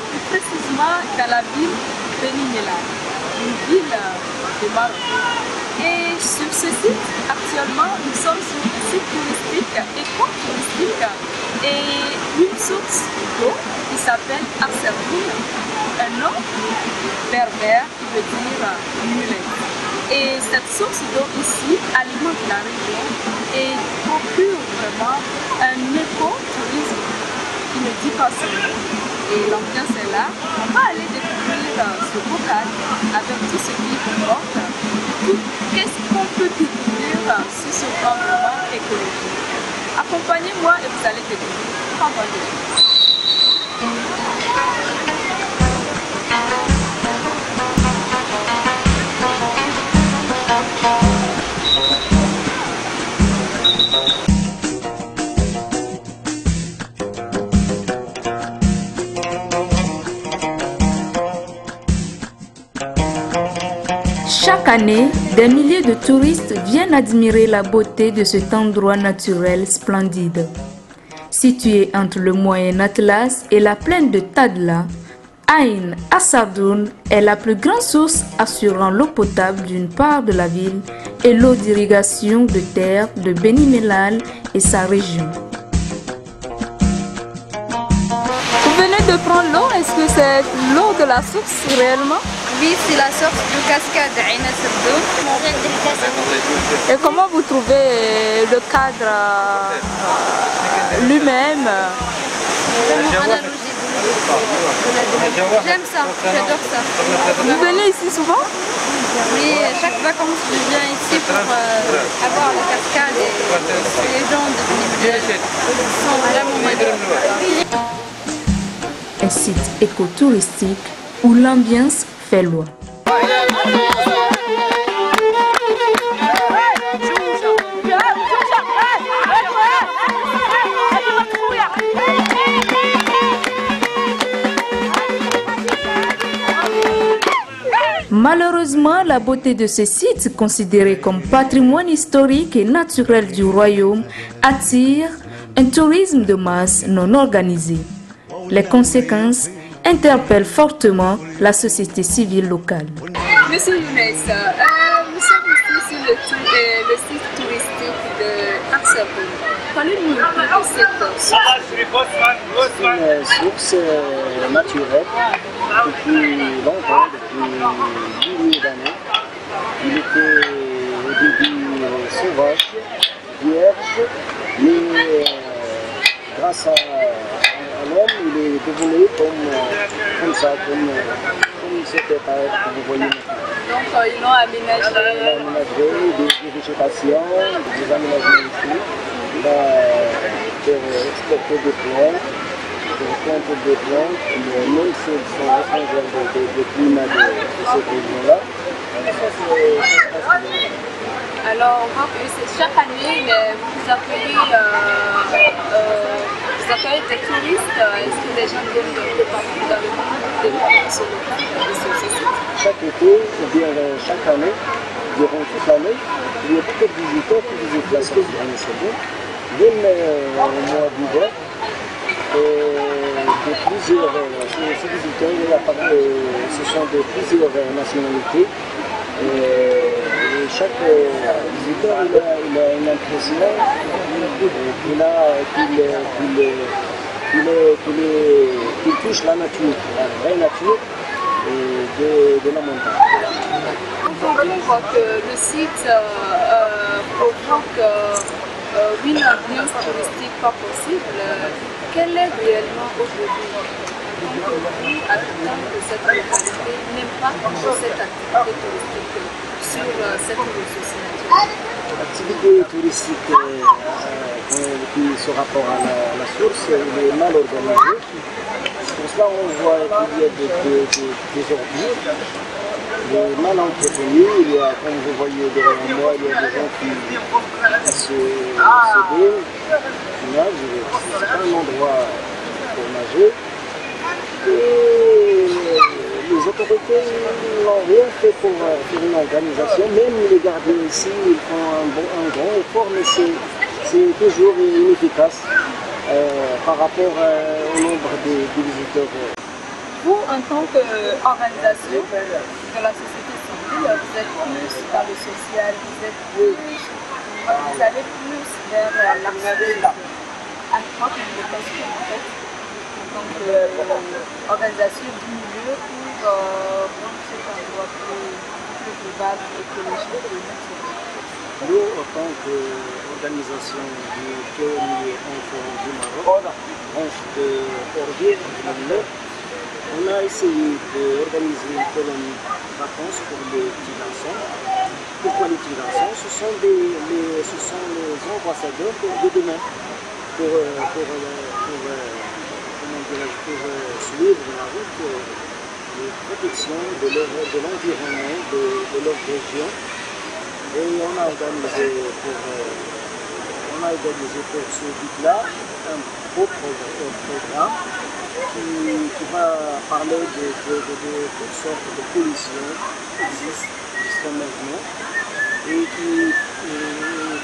plus précisément dans la ville de Beni Mellal, une ville du Maroc. Et sur ce site, actuellement, nous sommes sur un site touristique, éco-touristique, et une source d'eau qui s'appelle Arserboun, un nom berbère qui veut dire mulet. Et cette source d'eau ici alimente la région et procure vraiment un éco-tourisme qui ne dit pas son nom. Et l'ambiance est là. On va aller découvrir ce beau cadre avec tout ce qui comporte. Qu'est-ce qu'on peut découvrir sur ce plan vraiment écologique. Accompagnez-moi et vous allez découvrir. Au revoir. Chaque année, des milliers de touristes viennent admirer la beauté de cet endroit naturel splendide. Situé entre le Moyen Atlas et la plaine de Tadla, Ain Asardoun est la plus grande source assurant l'eau potable d'une part de la ville et l'eau d'irrigation de terre de Beni Mellal et sa région. Vous venez de prendre l'eau, est-ce que c'est l'eau de la source réellement? Oui, c'est la source de cascade Ain Asardoun. Et comment vous trouvez le cadre lui-même? J'aime ça, j'adore ça. Vous venez ici souvent? Oui, chaque vacances je viens ici pour avoir la cascade et les gens de Beni Mellal sont vraiment magnifiques. Un site écotouristique où l'ambiance fait loi. Malheureusement, la beauté de ce site, considéré comme patrimoine historique et naturel du royaume, attire un tourisme de masse non organisé. Les conséquences interpellent fortement la société civile locale. Monsieur Younes, nous sommes ici sur le site touristique de Arserboun. Parlez-nous un peu de cette source. C'est une source naturelle depuis longtemps, depuis 10 milliers d'années. Il était au début sauvage, vierge, mais grâce à l'homme, il est devenu comme ça, comme c'était par que vous voyez maintenant. Donc ils l'ont aménagé. Il a aménagé des végétations, des aménagements ici. Il a exporté des plantes, des plantes, même si elles sont étrangères du climat de cette région-là. Alors on voit que c'est chaque année, vous accueillez des touristes. Est-ce que les gens viennent de partout dans le monde de ce local, de ce site? Chaque été, ou bien chaque année, durant toute l'année, il y a beaucoup de visiteurs qui visitent la source de Arserboun. Même au mois d'hiver, de plusieurs ces visiteurs, ce sont de plusieurs nationalités. Et chaque visiteur il a une impression qu'il touche la nature, la vraie nature de la montagne. On comprend que le site provoque une ambiance touristique pas possible. Quelle est réellement aujourd'hui habitant de cette localité n'aime pas cette activité touristique sur cette ressource naturelle? L'activité touristique qui se rapport à la source est mal organisée. Pour cela, on voit qu'il y a des ordures, mal entretenues. Il y a, comme vous voyez derrière moi, il y a des gens qui se baignent. Ce n'est pas un endroit pour nager. Et les autorités n'ont rien fait pour faire une organisation. Même les gardiens ici, ils font un grand effort, mais c'est toujours inefficace par rapport au nombre des visiteurs. vous, en tant qu'organisation de la société civile, vous êtes plus dans le social, vous allez plus vers l'action à propre de question en fait, en tant qu'organisation du milieu pour rendre cet endroit plus global, écologique et naturel. Nous, en tant qu'organisation du pionnier enfant du Maroc, branche de Orgueil, on a essayé d'organiser une colonie de vacances pour les petits garçons. Pourquoi les petits garçons? Ce sont les ambassadeurs de demain pour suivre la route de protection de l'environnement, de leur région. Et on a organisé pour ce but-là un beau programme qui va parler de toutes sortes de pollutions qui existent jusqu'à maintenant et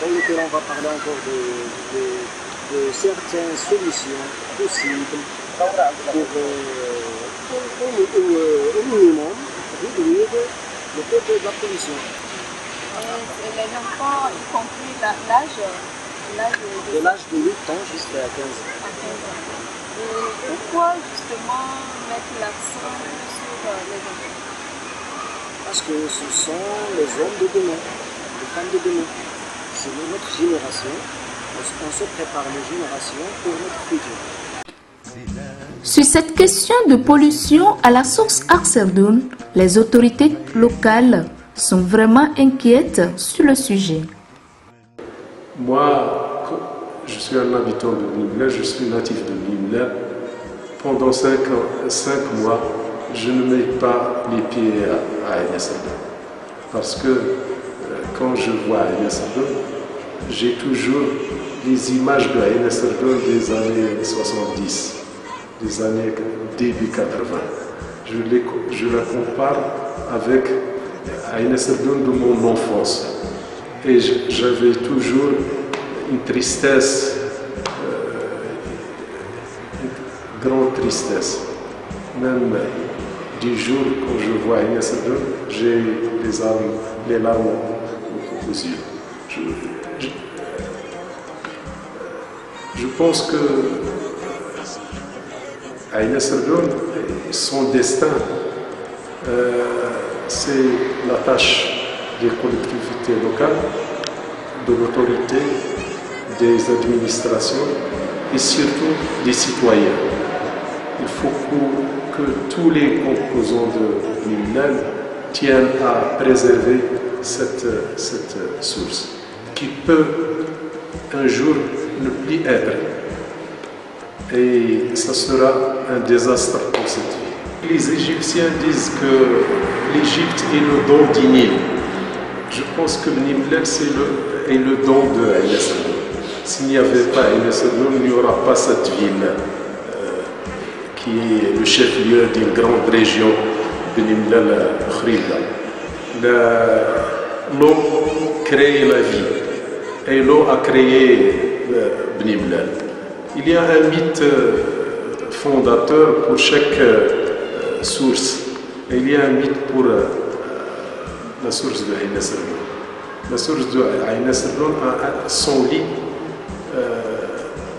dans lequel on va parler encore de certaines solutions possibles pour au minimum réduire le taux de la pollution. Et les enfants, y compris l'âge de 8 ans jusqu'à 15 ans. Et pourquoi justement mettre l'accent sur les enfants? Parce que ce sont les hommes de demain, les femmes de demain. C'est notre génération. On se prépare les générations pour notre futur. Sur cette question de pollution à la source Arserdoun, les autorités locales sont vraiment inquiètes sur le sujet. Moi, je suis un habitant de Bni Mellal, je suis natif de Bni Mellal. Pendant 5 mois, je ne mets pas les pieds à Aïn Serdoun. Parce que quand je vois Aïn Serdoun, j'ai toujours les images de Aïn Serdoun des années 70, des années début 80. Je la compare avec Aïn Serdoun de mon enfance. Et j'avais toujours une tristesse, une grande tristesse. Même du jour quand je vois Aïn Serdoun, j'ai les larmes aux yeux. Je pense que Aïn Serdoun, son destin, c'est la tâche des collectivités locales, de l'autorité, des administrations et surtout des citoyens. Il faut que tous les composants de Bni Mellal tiennent à préserver cette source qui peut un jour ne plus être. Et ça sera un désastre pour cette vie. Les Égyptiens disent que l'Égypte est le don du Nil. Je pense que Bni Mellal est le don de Aïn Serdoun. S'il n'y avait pas Aïn Serdoun, il n'y aura pas cette ville qui est le chef-lieu d'une grande région, Bni Mellal Khrilda. L'eau crée la vie et l'eau a créé Bni Mellal. Il y a un mythe fondateur pour chaque source. Et il y a un mythe pour la source de Aïn Serdoun. La source de Aïn Serdoun a son lit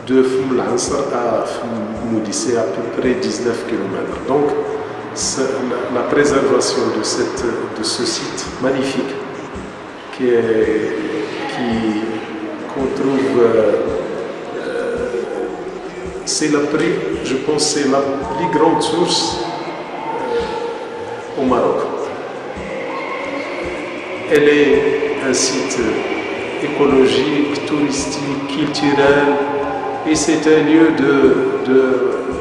de Foum Lansar à Moudi, c'est à peu près 19 km. Donc, la préservation de ce site magnifique qu'on trouve, je pense, c'est la plus grande source au Maroc. Elle est un site écologique, touristique, culturel, et c'est un lieu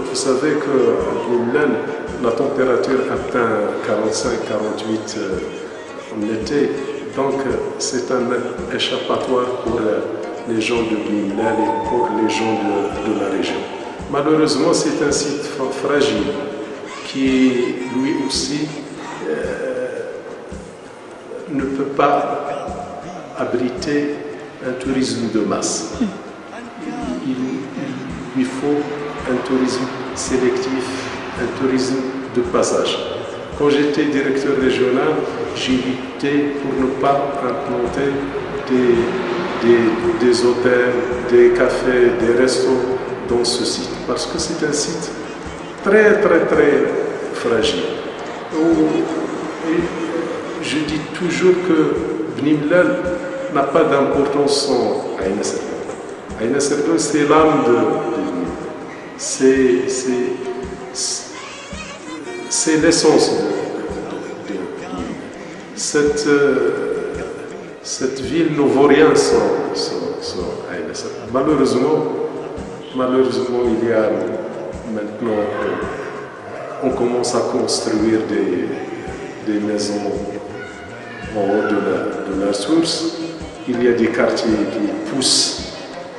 vous savez que Bni Mellal, la température atteint 45-48 en été, donc c'est un échappatoire pour les gens de Bni Mellal et pour les gens de la région. Malheureusement, c'est un site fragile qui, lui aussi, ne peut pas abriter un tourisme de masse. Il lui faut un tourisme sélectif, un tourisme de passage. Quand j'étais directeur régional, j'ai lutté pour ne pas implanter des hôtels, des cafés, des restos dans ce site. Parce que c'est un site très fragile. Et je dis toujours que Bni Mellal n'a pas d'importance sans Aïna Serban. Aïna Serban, c'est l'âme de Bni Mellal. C'est l'essence de Bni Mellal. Cette ville ne vaut rien sans Aïna Serban. Malheureusement, il y a maintenant, on commence à construire des maisons en haut de la source. Il y a des quartiers qui poussent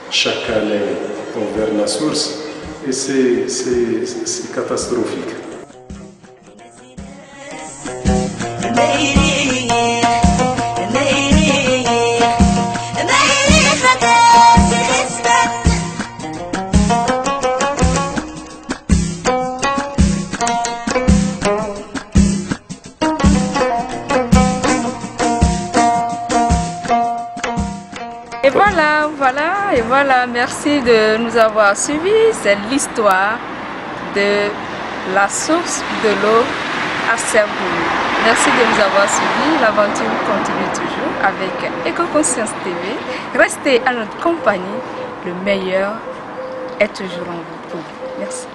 chaque année vers la source et c'est catastrophique. Et voilà, merci de nous avoir suivis. C'est l'histoire de la source de l'eau à Serboulou. Merci de nous avoir suivis. L'aventure continue toujours avec Éco-Conscience TV. Restez à notre compagnie. Le meilleur est toujours en vous pour vous. Merci.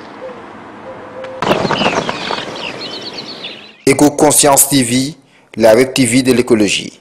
Éco-Conscience TV, la web TV de l'écologie.